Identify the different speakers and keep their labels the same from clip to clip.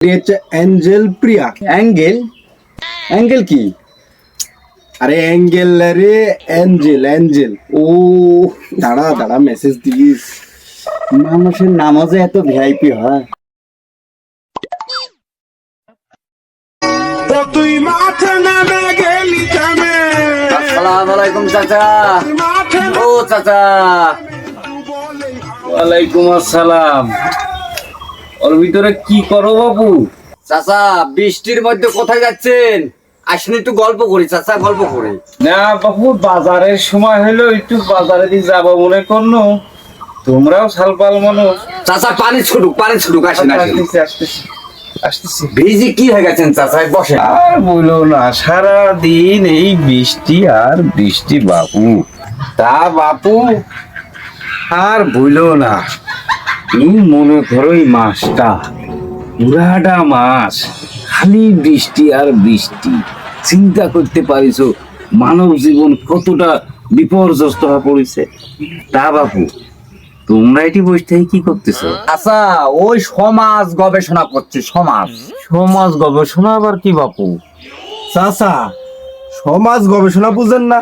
Speaker 1: Angel প্রিয়া।
Speaker 2: Angle? Angle কি?
Speaker 1: আরে Angel রে, অ্যাঞ্জেল অ্যাঞ্জেল।
Speaker 2: ও
Speaker 1: দাঁড়া দাঁড়া, মেসেজ দিস।
Speaker 2: মানুষের নামাজে এত ভিআইপি হয়?
Speaker 1: তুই মাঠে নেমে গেলি জামে।
Speaker 2: আসসালামু আলাইকুম চাচা। ও চাচা,
Speaker 3: ওয়ালাইকুম আসসালাম। ওর ভিতরে কি করো বাবু?
Speaker 2: চাচা বৃষ্টির মধ্যে কোথায় যাচ্ছেন? আসেন একটু গল্প করি চাচা, গল্প করি।
Speaker 3: না বাবু, বাজারের সময় হলো, একটু বাজারে দিয়ে যাবো মনে করলো। তোমরাও সালপাল মানুষ।
Speaker 2: চাচা পানি ছুটুক, আসেন আসেন।
Speaker 3: আসতেছি।
Speaker 2: ভিজি কি হয়ে গেছেন চাচা, বসেন।
Speaker 3: আর বলো না, সারা দিন এই বৃষ্টি আর বৃষ্টি বাবু। তা বাপু আর বইলো না, তুমি মনে করো এই মাসটা, পুরাটা মাস খালি বৃষ্টি আর বৃষ্টি। চিন্তা করতে পারিছো মানব জীবন কতটা বিপর্যস্ত হয়ে পড়েছে। তা বাপু তোমরা এটি বসে থেকে কি করতেছো?
Speaker 2: আচ্ছা, ওই সমাজ গবেষণা করছে।
Speaker 3: সমাজ গবেষণা আবার কি বাপু?
Speaker 1: চাচা, সমাজ গবেষণা বুঝেন না?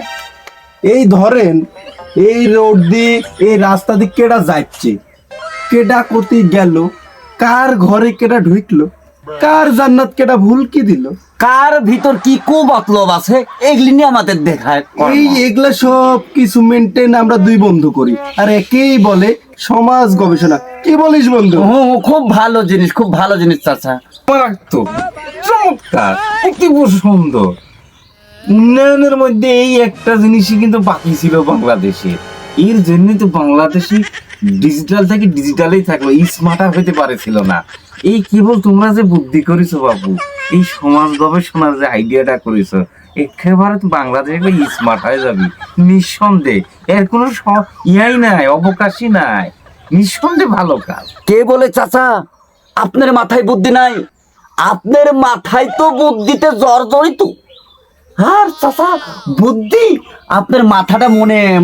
Speaker 1: এই ধরেন, এই রোড দিয়ে এই রাস্তা দিয়ে কেডা যাচ্ছে, কেডা কোথায় গেল, কার ঘরে কেডা ঢুকলো, কার জান্নাত কেডা ভুল কি দিল,
Speaker 2: কার ভিতর কি কুমতলব আছে, এগুলি নিয়ে আমাদের দেখায়।
Speaker 1: এই এগুলা সব কিছু মেনটেন আমরা দুই বন্ধু করি, আর একেই বলে সমাজ গবেষণা। কি বলিস বন্ধু?
Speaker 2: খুব ভালো জিনিস চাচা।
Speaker 3: মারাত্মক, চমৎকার, অতীব সুন্দর। উন্নয়নের মধ্যে এই একটা জিনিসই কিন্তু বাকি ছিল বাংলাদেশে। এর জন্য তো বাংলাদেশি ডিজিটাল থেকে ডিজিটালেই থাকলো, স্মার্টার হইতে পারেছিল না। এই কেবল তোমরা যে বুদ্ধি করেছো বাবু, এই সমাজ গবেষণার যে আইডিয়াটা করেছো, একেবারে তো বাংলাদেশ স্মার্ট হয়ে যাবে নিঃসন্দেহে। এর কোনো ইয়াই নাই, অবকাশই নাই, নিঃসন্দেহে ভালো কাজ।
Speaker 2: কে বলে চাচা আপনার মাথায় বুদ্ধি নাই? আপনার মাথায় তো বুদ্ধিতে জর্জরিত। আর চাচা বুদ্ধি, আপনার মাথাটা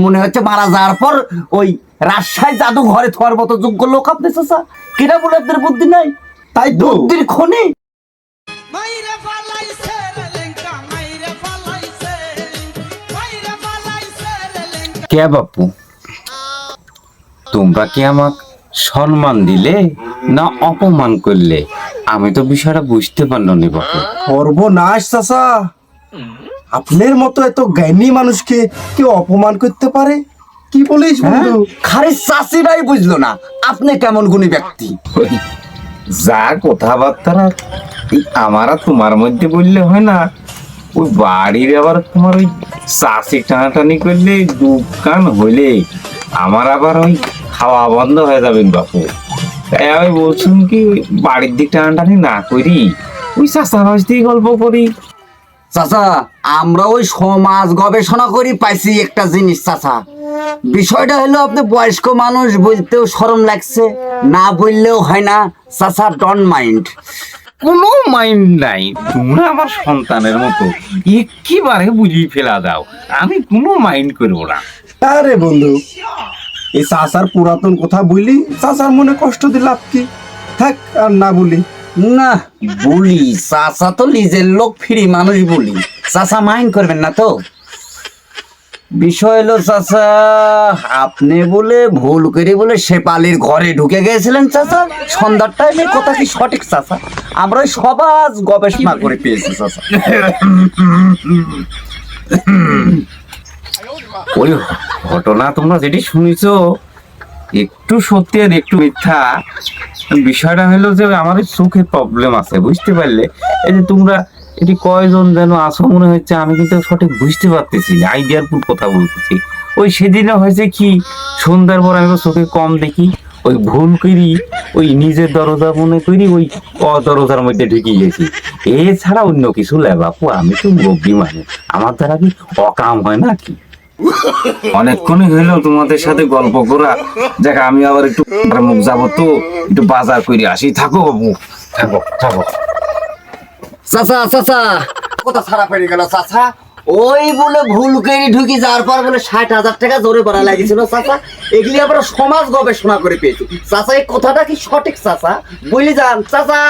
Speaker 2: মনে হচ্ছে মারা যাওয়ার পর ওই রাজশাহী জাদু ঘরে থোয়ার মতো যোগ্য লোক আপনি চাচা। কেটা বলে আপনার বুদ্ধি নাই?
Speaker 1: তাই তো।
Speaker 2: বুদ্ধির খনি।
Speaker 3: কে বাপু, তোমরা কি আমাকে সম্মান দিলে না অপমান করলে? আমি তো বিষয়টা বুঝতে পারলাম না বাপু।
Speaker 1: সর্বনাশ চাচা, আপনার মতো এত জ্ঞানী মানুষকে কেউ অপমান করতে পারে? কি বলিস বন্ধু?
Speaker 2: খালি চাষিরাই বুঝলো না আপনি কেমন গুণী ব্যক্তি।
Speaker 3: ওই যা কথাবার্তা আমার আর তোমার মধ্যে বললে হয় না। ওই বাড়ির আবার তোমার ওই চাষি টানাটানি করলে, দোকান হইলে আমার আবার ওই খাওয়া বন্ধ হয়ে যাবেন বাপু। তাই আমি বলছিলাম কি, বাড়ির দিক টানাটানি না করি, ওই চাষাবাস দিয়ে গল্প করি।
Speaker 2: চাচা আমরা ওই সমাজ গবেষণা করি পাইছি একটা জিনিস চাচা। বিষয়টা হলো আপনি বয়স্ক মানুষ, বলতেও শরম লাগছে, না বললেও হয় না চাচা। Don't mind.
Speaker 3: কোনো মাইন্ড নাই, তোমরা আমার সন্তানের মতো, একেবারে বুঝিয়ে ফেলা দাও, আমি কোনো মাইন্ড করবো না।
Speaker 1: আরে বন্ধু, এই চাচার পুরাতন কথা বলি, চাচার মনে কষ্ট দিলে লাভ কি? থাক আর না বলি।
Speaker 2: না বলি, চাচা তো নিজের লোক, ফ্রি মানুষ বলি। চাচা মাইন্ড করবেন না তো? বিষয় হলো চাচা, আপনি বলে ভুল করে বলে শেপালির ঘরে ঢুকে গিয়েছিলেন চাচা সন্ধ্যার টাইমে। কথা কি সঠিক চাচা? আমরা ওই সমাজ গবেষণা করে পেয়েছি চাচা।
Speaker 3: ওই ঘটনা তোমরা যেটি শুনেছো, একটু সত্যি আর একটু মিথ্যা। বিষয়টা হলো যে আমার চোখে প্রবলেম আছে, বুঝতে পারলে? এই যে তোমরা এটি কয়জন যেন আসো মনে হচ্ছে, আমি কিন্তু সঠিক বুঝতে পারতেছি না, আইডিয়ার পুর কথা বলতেছি। ওই সেদিনও হয়েছে কি, সন্ধ্যার পর আমি চোখে কম দেখি, ওই ভুল করি ওই নিজের দরজা মনে করি ওই দরজার মধ্যে ঢুকে গেছি। এছাড়া অন্য কিছু লেবাপু, আমি তো মুরব্বী মানুষ, আমার দ্বারা কি অকাম হয় নাকি? অনেকক্ষণই হইলো তোমাদের সাথে গল্প করা। দেখ আমি আবার একটু মুখ যাবো, তো একটু বাজার করে আসি। থাকো বাবু, থাকো থাকো।
Speaker 2: চাচা চাচা কথা ছাড়া পেরে গেল চাচা। ওই বলে ভুল করে ঢুকি যাওয়ার পর বলে 60,000 টাকা জোরে পড়া লাগিয়েছিল চাচা। এগুলি আমরা সমাজ গবেষণা করে পেয়েছি চাচা। এই কথাটা কি সঠিক চাচা? বলি যান চাচা।